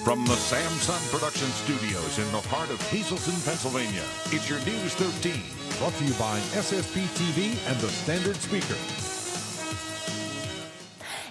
From the Samson Production Studios in the heart of Hazleton, Pennsylvania, it's your News 13. Brought to you by SSPTV and the Standard Speaker.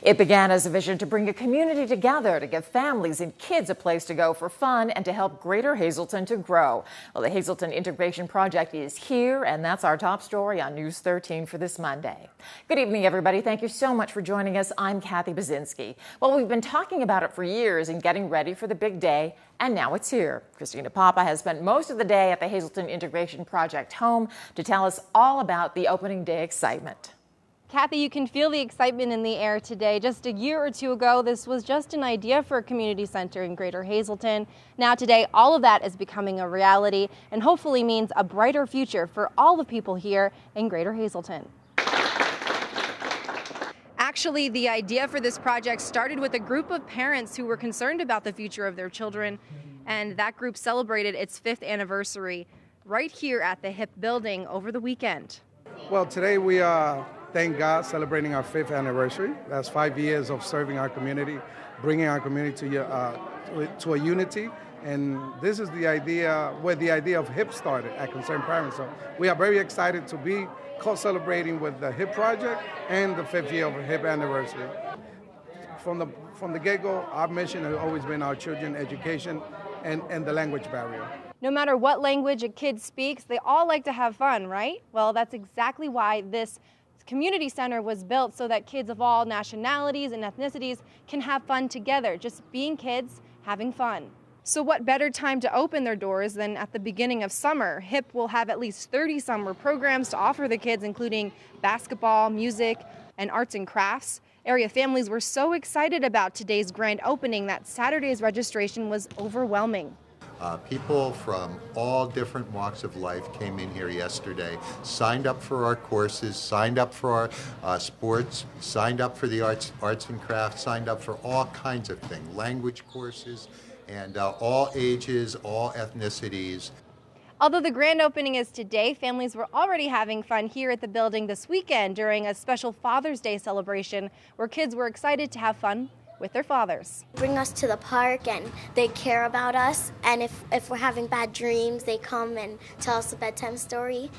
It began as a vision to bring a community together, to give families and kids a place to go for fun and to help Greater Hazleton to grow. Well, the Hazleton Integration Project is here, and that's our top story on News 13 for this Monday. Good evening, everybody. Thank you so much for joining us. I'm Kathy Bazinski. Well, we've been talking about it for years and getting ready for the big day, and now it's here. Christina Papa has spent most of the day at the Hazleton Integration Project home to tell us all about the opening day excitement. Kathy, you can feel the excitement in the air today. Just a year or two ago, this was just an idea for a community center in Greater Hazleton. Now today, all of that is becoming a reality and hopefully means a brighter future for all the people here in Greater Hazleton. Actually, the idea for this project started with a group of parents who were concerned about the future of their children, and that group celebrated its 5th anniversary right here at the HIP building over the weekend. Well, today we are, thank God, celebrating our 5th anniversary. That's 5 years of serving our community, bringing our community to a unity. And this is the idea, where the idea of HIP started at Concerned Parents. So we are very excited to be co-celebrating with the HIP project and the 5th year of HIP anniversary. From the get-go, our mission has always been our children's education and the language barrier. No matter what language a kid speaks, they all like to have fun, right? Well, that's exactly why this community center was built, so that kids of all nationalities and ethnicities can have fun together, just being kids, having fun. So what better time to open their doors than at the beginning of summer? HIP will have at least 30 summer programs to offer the kids, including basketball, music, and arts and crafts. Area families were so excited about today's grand opening that Saturday's registration was overwhelming. People from all different walks of life came in here yesterday, signed up for our courses, signed up for our sports, signed up for the arts and crafts, signed up for all kinds of things, language courses, and all ages, all ethnicities. Although the grand opening is today, families were already having fun here at the building this weekend during a special Father's Day celebration where kids were excited to have fun with their fathers. Bring us to the park and they care about us, and if we're having bad dreams, they come and tell us a bedtime story,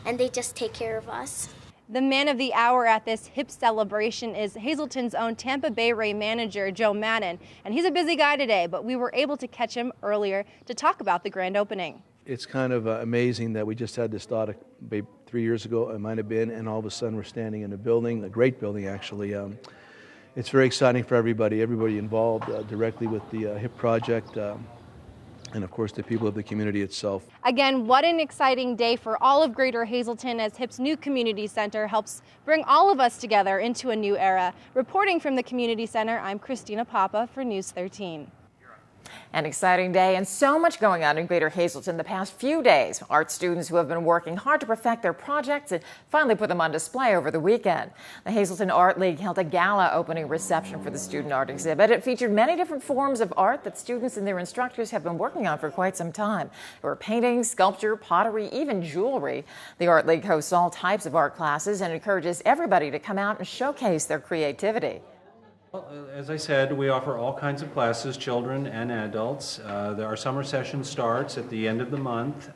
and they just take care of us. The man of the hour at this HIP celebration is Hazleton's own Tampa Bay Ray manager, Joe Madden, and he's a busy guy today, but we were able to catch him earlier to talk about the grand opening. It's kind of amazing that we just had this thought 3 years ago, it might have been, and all of a sudden we're standing in a building, a great building actually. It's very exciting for everybody involved directly with the HIP project, and of course the people of the community itself. Again, what an exciting day for all of Greater Hazleton as HIP's new community center helps bring all of us together into a new era. Reporting from the community center, I'm Christina Papa for News 13. An exciting day and so much going on in Greater Hazleton the past few days. Art students who have been working hard to perfect their projects and finally put them on display over the weekend. The Hazleton Art League held a gala opening reception for the student art exhibit. It featured many different forms of art that students and their instructors have been working on for quite some time. There were painting, sculpture, pottery, even jewelry. The Art League hosts all types of art classes and encourages everybody to come out and showcase their creativity. Well, as I said, we offer all kinds of classes, children and adults. Our summer session starts at the end of the month.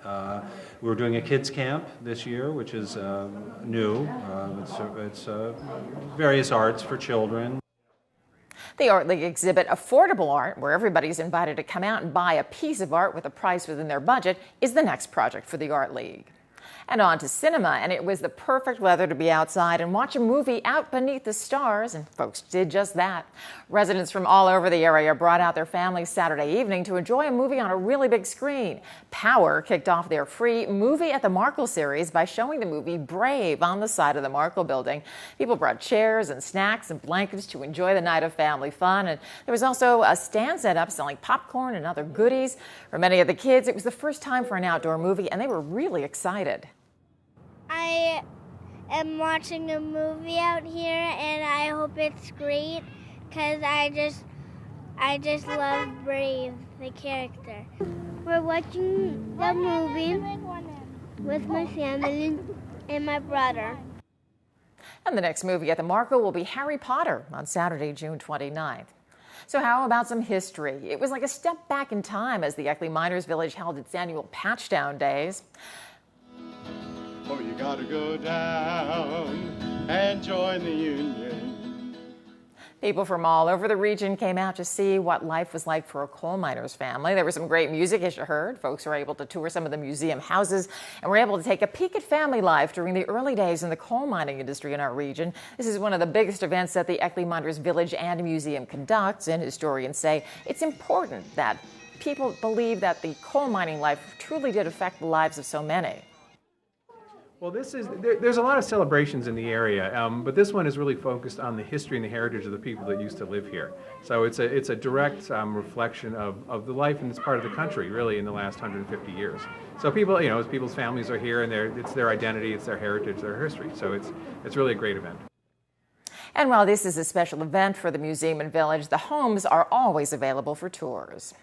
We're doing a kids camp this year, which is new. It's various arts for children. The Art League exhibit Affordable Art, where everybody's invited to come out and buy a piece of art with a price within their budget, is the next project for the Art League. And on to cinema, and it was the perfect weather to be outside and watch a movie out beneath the stars, and folks did just that. Residents from all over the area brought out their families Saturday evening to enjoy a movie on a really big screen. Power kicked off their free Movie at the Markle series by showing the movie Brave on the side of the Markle building. People brought chairs and snacks and blankets to enjoy the night of family fun, and there was also a stand set up selling popcorn and other goodies. For many of the kids, it was the first time for an outdoor movie, and they were really excited. I am watching a movie out here, and I hope it's great because I just love Brave, the character. We're watching the movie with my family and my brother. And the next movie at the Markle will be Harry Potter on Saturday, June 29th. So how about some history? It was like a step back in time as the Eckley Miners Village held its annual Patchdown Days. Oh, you gotta go down and join the union. People from all over the region came out to see what life was like for a coal miner's family. There was some great music, as you heard. Folks were able to tour some of the museum houses and were able to take a peek at family life during the early days in the coal mining industry in our region. This is one of the biggest events that the Eckley Miners Village and Museum conducts, and historians say it's important that people believe that the coal mining life truly did affect the lives of so many. Well, there's a lot of celebrations in the area, but this one is really focused on the history and the heritage of the people that used to live here. So it's a direct reflection of the life in this part of the country, really, in the last 150 years. So people, people's families are here, and it's their identity, it's their heritage, their history. So it's really a great event. And while this is a special event for the museum and village, the homes are always available for tours.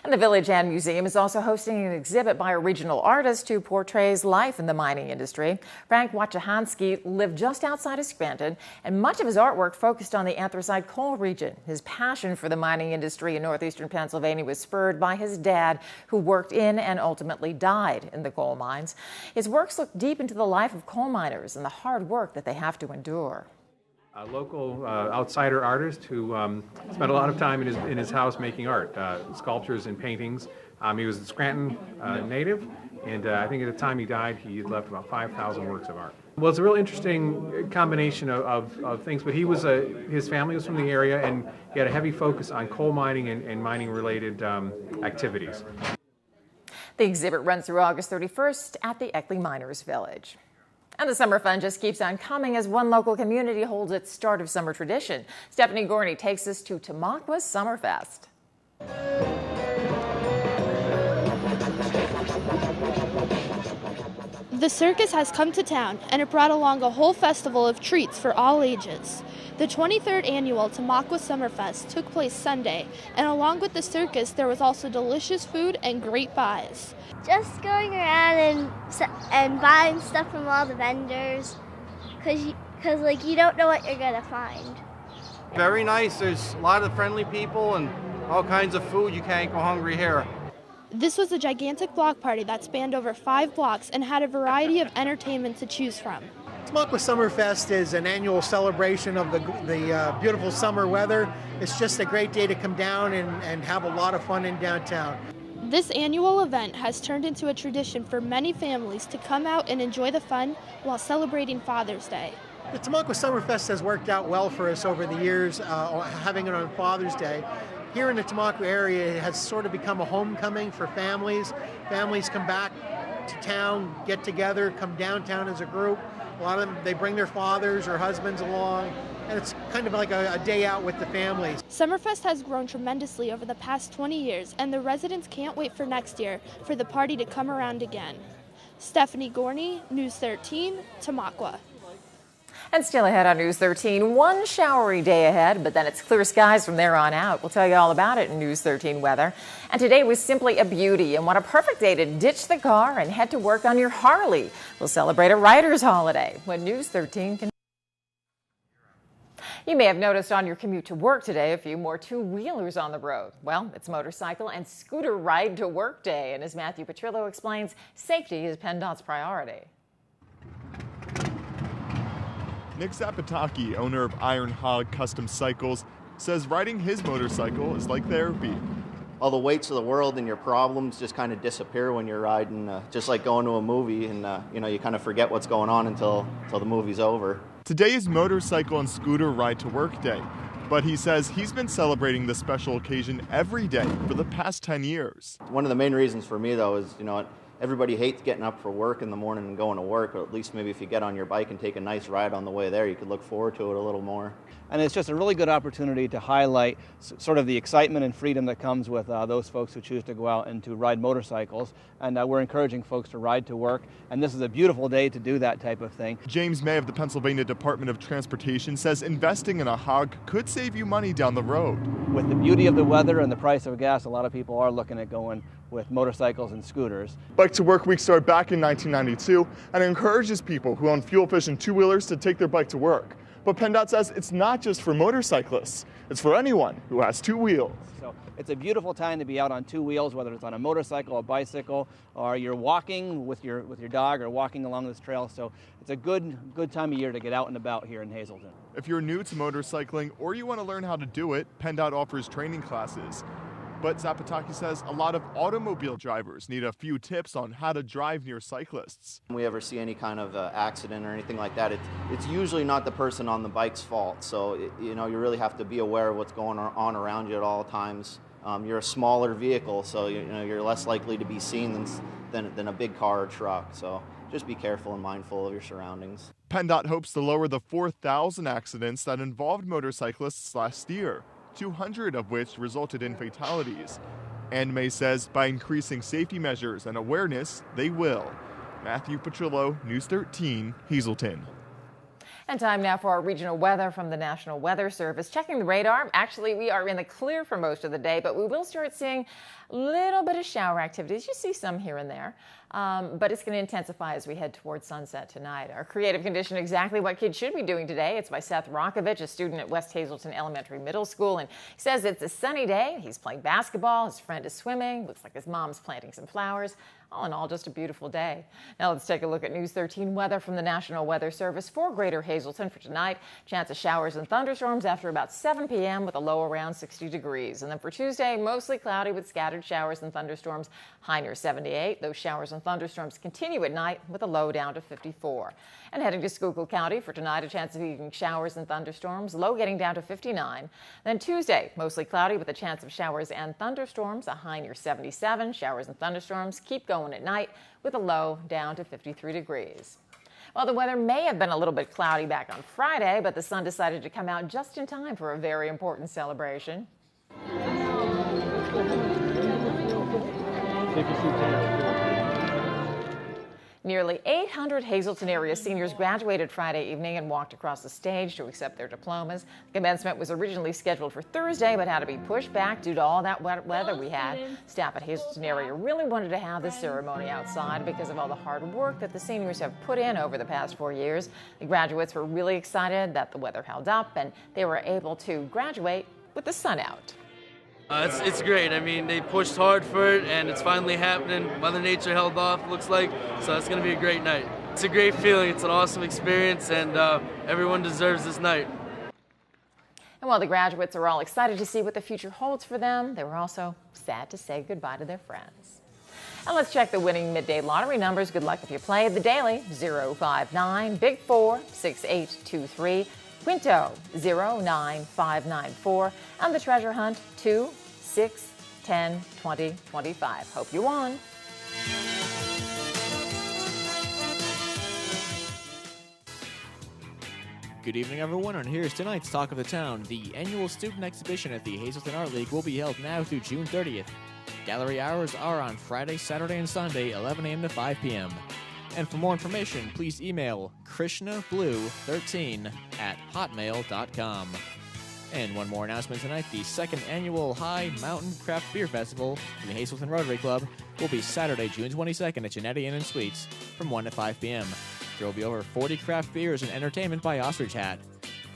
And the Village and Museum is also hosting an exhibit by a regional artist who portrays life in the mining industry. Frank Wachahansky lived just outside of Scranton, and much of his artwork focused on the anthracite coal region. His passion for the mining industry in northeastern Pennsylvania was spurred by his dad, who worked in and ultimately died in the coal mines. His works look deep into the life of coal miners and the hard work that they have to endure. A local outsider artist who spent a lot of time in his house making art, sculptures and paintings. He was a Scranton native, and I think at the time he died, he had left about 5,000 works of art. Well, it's a real interesting combination of things, but his family was from the area, and he had a heavy focus on coal mining and mining-related activities. The exhibit runs through August 31st at the Eckley Miners Village. And the summer fun just keeps on coming as one local community holds its start of summer tradition. Stephanie Gorney takes us to Tamaqua Summerfest. The circus has come to town, and it brought along a whole festival of treats for all ages. The 23rd annual Tamaqua Summerfest took place Sunday, and along with the circus, there was also delicious food and great buys. Just going around and buying stuff from all the vendors, because you don't know what you're gonna find. Very nice. There's a lot of friendly people and all kinds of food. You can't go hungry here. This was a gigantic block party that spanned over 5 blocks and had a variety of entertainment to choose from. Tamaqua Summerfest is an annual celebration of the beautiful summer weather. It's just a great day to come down and have a lot of fun in downtown. This annual event has turned into a tradition for many families to come out and enjoy the fun while celebrating Father's Day. The Tamaqua Summerfest has worked out well for us over the years, having it on Father's Day. Here in the Tamaqua area, it has sort of become a homecoming for families. Families come back to town, get together, come downtown as a group. A lot of them, they bring their fathers or husbands along, and it's kind of like a day out with the families. Summerfest has grown tremendously over the past 20 years, and the residents can't wait for next year for the party to come around again. Stephanie Gorney, News 13, Tamaqua. And still ahead on News 13, one showery day ahead, but then it's clear skies from there on out. We'll tell you all about it in News 13 weather. And today was simply a beauty, and what a perfect day to ditch the car and head to work on your Harley. We'll celebrate a rider's holiday when News 13 can. You may have noticed on your commute to work today a few more two-wheelers on the road. Well, it's motorcycle and scooter ride to work day, and as Matthew Petrillo explains, safety is PennDOT's priority. Nick Zapataki, owner of Iron Hog Custom Cycles, says riding his motorcycle is like therapy. All the weights of the world and your problems just kind of disappear when you're riding, just like going to a movie, and you kind of forget what's going on until the movie's over. Today is motorcycle and scooter ride to work day, but he says he's been celebrating this special occasion every day for the past 10 years. One of the main reasons for me, though, is, everybody hates getting up for work in the morning and going to work, but at least maybe if you get on your bike and take a nice ride on the way there, you could look forward to it a little more. And it's just a really good opportunity to highlight sort of the excitement and freedom that comes with those folks who choose to go out and to ride motorcycles. And we're encouraging folks to ride to work. And this is a beautiful day to do that type of thing. James May of the Pennsylvania Department of Transportation says investing in a hog could save you money down the road. With the beauty of the weather and the price of gas, a lot of people are looking at going with motorcycles and scooters. Bike to Work Week started back in 1992 and encourages people who own fuel-efficient two-wheelers to take their bike to work. But PennDOT says it's not just for motorcyclists. It's for anyone who has two wheels. So it's a beautiful time to be out on two wheels, whether it's on a motorcycle, a bicycle, or you're walking with your dog or walking along this trail. So it's a good time of year to get out and about here in Hazleton. If you're new to motorcycling or you want to learn how to do it, PennDOT offers training classes. But Zapataki says a lot of automobile drivers need a few tips on how to drive near cyclists. When we ever see any kind of accident or anything like that, it's usually not the person on the bike's fault. So, you really have to be aware of what's going on around you at all times. You're a smaller vehicle, so you're less likely to be seen than a big car or truck. So just be careful and mindful of your surroundings. PennDOT hopes to lower the 4,000 accidents that involved motorcyclists last year, 200 of which resulted in fatalities. And May says by increasing safety measures and awareness, they will. Matthew Petrillo, News 13, Hazleton. And time now for our regional weather from the National Weather Service. Checking the radar, actually we are in the clear for most of the day, but we will start seeing a little bit of shower activities. You see some here and there, but it's going to intensify as we head towards sunset tonight. Our creative condition, exactly what kids should be doing today. It's by Seth Rockovich, a student at West Hazleton Elementary Middle School, and he says it's a sunny day. He's playing basketball, his friend is swimming, looks like his mom's planting some flowers. All in all, just a beautiful day. Now let's take a look at News 13 weather from the National Weather Service for Greater Hazleton for tonight. Chance of showers and thunderstorms after about 7 p.m. with a low around 60 degrees. And then for Tuesday, mostly cloudy with scattered showers and thunderstorms, high near 78. Those showers and thunderstorms continue at night with a low down to 54. And heading to Schuylkill County for tonight, a chance of evening showers and thunderstorms, low getting down to 59. Then Tuesday, mostly cloudy with a chance of showers and thunderstorms, a high near 77. Showers and thunderstorms keep going at night with a low down to 53 degrees. Well, the weather may have been a little bit cloudy back on Friday, but the sun decided to come out just in time for a very important celebration. Nearly 800 Hazleton area seniors graduated Friday evening and walked across the stage to accept their diplomas. The commencement was originally scheduled for Thursday, but had to be pushed back due to all that wet weather we had. Staff at Hazleton area really wanted to have this ceremony outside because of all the hard work that the seniors have put in over the past 4 years. The graduates were really excited that the weather held up and they were able to graduate with the sun out. It's great. I mean, they pushed hard for it, and it's finally happening. Mother Nature held off, looks like, so it's going to be a great night. It's a great feeling. It's an awesome experience, and everyone deserves this night. And while the graduates are all excited to see what the future holds for them, they were also sad to say goodbye to their friends. And let's check the winning midday lottery numbers. Good luck if you play. The daily, 059, Big 4, 6823. Quinto, 09594, and the treasure hunt, 2, 6, 10, 20, 25. Hope you won. Good evening, everyone, and here's tonight's Talk of the Town. The annual student exhibition at the Hazleton Art League will be held now through June 30th. Gallery hours are on Friday, Saturday, and Sunday, 11 a.m. to 5 p.m. And for more information, please email krishnablue13@hotmail.com. And one more announcement tonight, the second annual High Mountain Craft Beer Festival in the Hazleton Rotary Club will be Saturday, June 22nd at Genetti Inn and Suites from 1 to 5 p.m. There will be over 40 craft beers and entertainment by Ostrich Hat.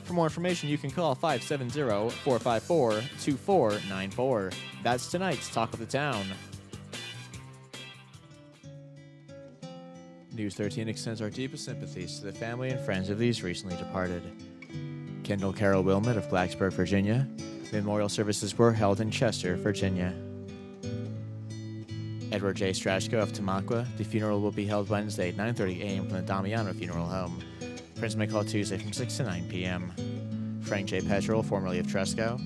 For more information, you can call 570-454-2494. That's tonight's Talk of the Town. News 13 extends our deepest sympathies to the family and friends of these recently departed. Kendall Carol Wilmot of Blacksburg, Virginia. Memorial services were held in Chester, Virginia. Edward J. Strashko of Tamaqua. The funeral will be held Wednesday at 9:30 a.m. from the Damiano Funeral Home. Friends may call Tuesday from 6 to 9 p.m. Frank J. Petrel, formerly of Tresco.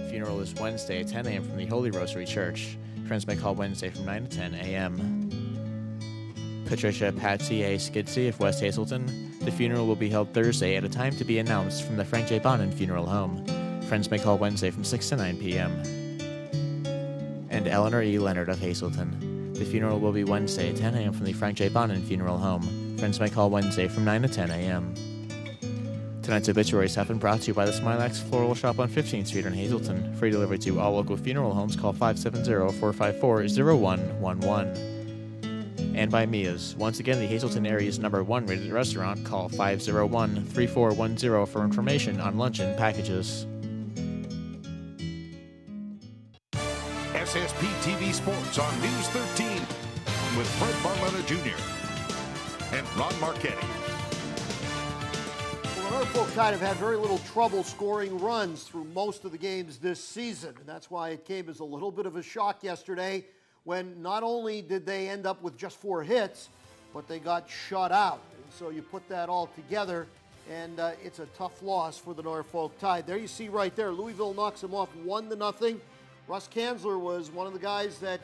Funeral is Wednesday at 10 a.m. from the Holy Rosary Church. Friends may call Wednesday from 9 to 10 a.m. Patricia Patsy A. Skidsey of West Hazleton. The funeral will be held Thursday at a time to be announced from the Frank J. Bonin Funeral Home. Friends may call Wednesday from 6 to 9 p.m. And Eleanor E. Leonard of Hazleton. The funeral will be Wednesday at 10 a.m. from the Frank J. Bonin Funeral Home. Friends may call Wednesday from 9 to 10 a.m. Tonight's obituaries have been brought to you by the Smilax Floral Shop on 15th Street in Hazleton. Free delivery to all local funeral homes. Call 570-454-0111. and by Mia's. Once again, the Hazleton area's #1 rated restaurant. Call 501-3410 for information on luncheon packages. SSPTV Sports on News 13 with Fred Barletta Jr. and Ron Marchetti. Well, the Norfolk Tide have had very little trouble scoring runs through most of the games this season, and that's why it came as a little bit of a shock yesterday when not only did they end up with just 4 hits, but they got shut out. And so you put that all together, and it's a tough loss for the Norfolk Tide. There you see right there, Louisville knocks them off 1-0. Russ Kanzler was one of the guys that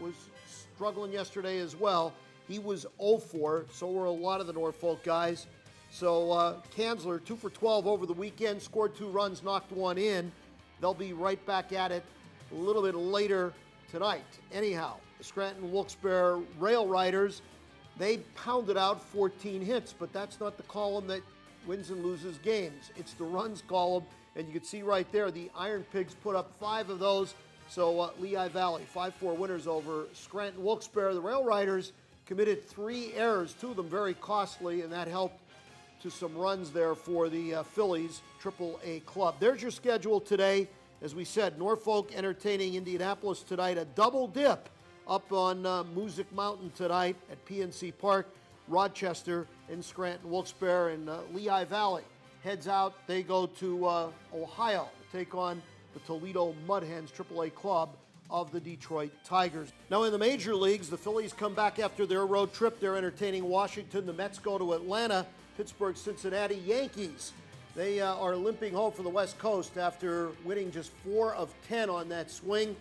was struggling yesterday as well. He was 0-4, so were a lot of the Norfolk guys. So Kanzler, 2 for 12 over the weekend, scored 2 runs, knocked 1 in. They'll be right back at it a little bit later tonight. Anyhow, the Scranton Wilkes-Barre Rail Riders, they pounded out 14 hits, but that's not the column that wins and loses games. It's the runs column, and you can see right there the Iron Pigs put up 5 of those. So Lehigh Valley, 5-4 winners over Scranton Wilkes-Barre. The Rail Riders committed 3 errors, 2 of them very costly, and that helped to some runs there for the Phillies AAA club. There's your schedule today. As we said, Norfolk entertaining Indianapolis tonight, a double dip up on Music Mountain tonight at PNC Park, Rochester and Scranton Wilkes-Barre, and Lehigh Valley heads out. They go to Ohio to take on the Toledo Mud Hens AAA club of the Detroit Tigers. Now in the major leagues, the Phillies come back after their road trip. They're entertaining Washington. The Mets go to Atlanta. Pittsburgh, Cincinnati, Yankees. They are limping home for the West Coast after winning just 4 of 10 on that swing.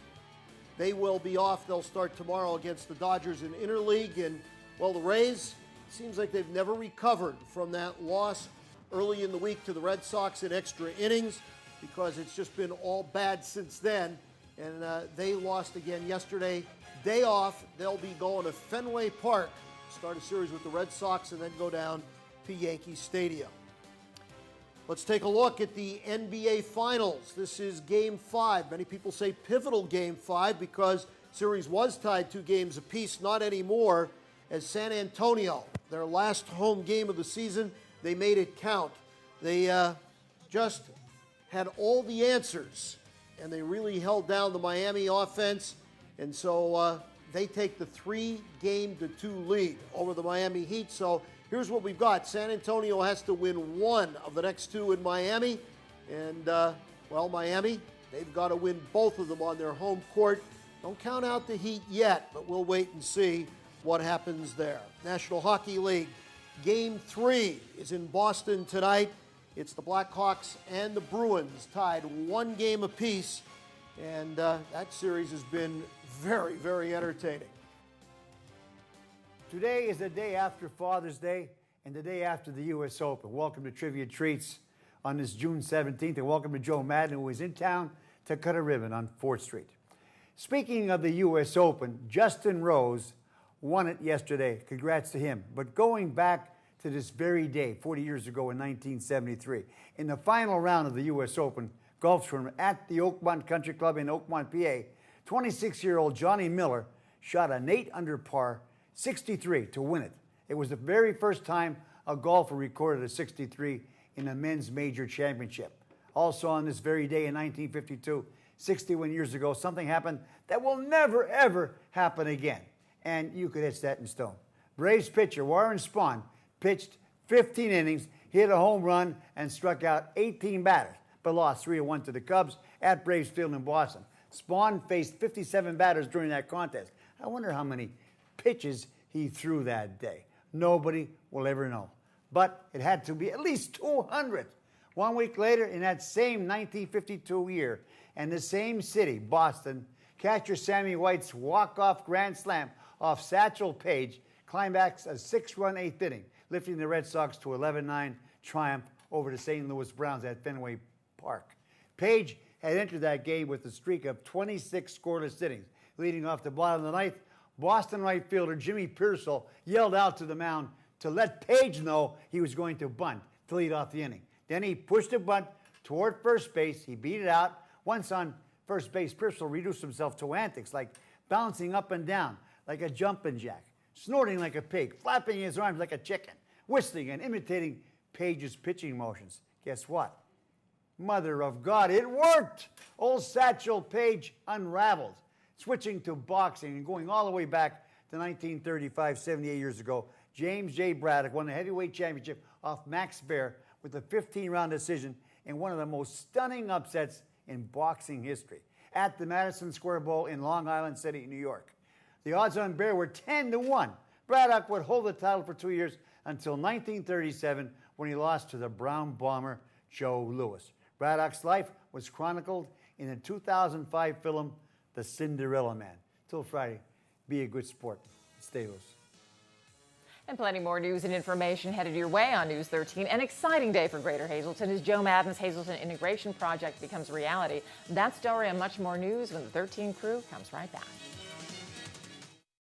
They will be off. They'll start tomorrow against the Dodgers in Interleague. And, well, the Rays, it seems like they've never recovered from that loss early in the week to the Red Sox in extra innings, because it's just been all bad since then. And they lost again yesterday. Day off, they'll be going to Fenway Park, start a series with the Red Sox, and then go down to Yankee Stadium. Let's take a look at the NBA Finals. This is Game 5. Many people say pivotal Game 5 because series was tied 2 games apiece. Not anymore, as San Antonio, their last home game of the season, they made it count. They just had all the answers, and they really held down the Miami offense, and so they take the 3-2 lead over the Miami Heat. So here's what we've got. San Antonio has to win 1 of the next 2 in Miami. And, well, Miami, they've got to win both of them on their home court. Don't count out the Heat yet, but we'll wait and see what happens there. National Hockey League, Game 3 is in Boston tonight. It's the Blackhawks and the Bruins tied 1 game apiece. And that series has been very, very entertaining. Today is the day after Father's Day and the day after the U.S. Open. Welcome to Trivia Treats on this June 17th, and welcome to Joe Madden, who is in town to cut a ribbon on 4th Street. Speaking of the U.S. Open, Justin Rose won it yesterday. Congrats to him. But going back to this very day, 40 years ago in 1973, in the final round of the U.S. Open golf tournament at the Oakmont Country Club in Oakmont, PA, 26-year-old Johnny Miller shot an 8 under par 63 to win it. It was the very first time a golfer recorded a 63 in a men's major championship. Also on this very day in 1952, 61 years ago, something happened that will never, ever happen again. And you could etch that in stone. Braves pitcher Warren Spahn pitched 15 innings, hit a home run, and struck out 18 batters, but lost 3-1 to the Cubs at Braves Field in Boston. Spahn faced 57 batters during that contest. I wonder how many pitches he threw that day. Nobody will ever know. But it had to be at least 200. 1 week later, in that same 1952 year, and the same city, Boston, catcher Sammy White's walk-off grand slam off Satchel Paige climaxed a 6-run 8th inning, lifting the Red Sox to 11-9 triumph over the St. Louis Browns at Fenway Park. Paige had entered that game with a streak of 26 scoreless innings. Leading off the bottom of the ninth, Boston right fielder Jimmy Pearsall yelled out to the mound to let Paige know he was going to bunt to lead off the inning. Then he pushed a bunt toward first base. He beat it out. Once on first base, Pearsall reduced himself to antics like bouncing up and down like a jumping jack. snorting like a pig, flapping his arms like a chicken, whistling and imitating Page's pitching motions. Guess what? Mother of God, it worked! Old Satchel Paige unraveled, switching to boxing and going all the way back to 1935, 78 years ago. James J. Braddock won the heavyweight championship off Max Baer with a 15-round decision in one of the most stunning upsets in boxing history at the Madison Square Bowl in Long Island City, New York. The odds on Baer were 10-1. Braddock would hold the title for 2 years until 1937 when he lost to the Brown Bomber Joe Louis. Braddock's life was chronicled in the 2005 film The Cinderella Man. Till Friday, be a good sport. Stay loose. And plenty more news and information headed your way on News 13. An exciting day for Greater Hazleton as Joe Madden's Hazleton Integration Project becomes reality. That story and much more news when the 13 crew comes right back.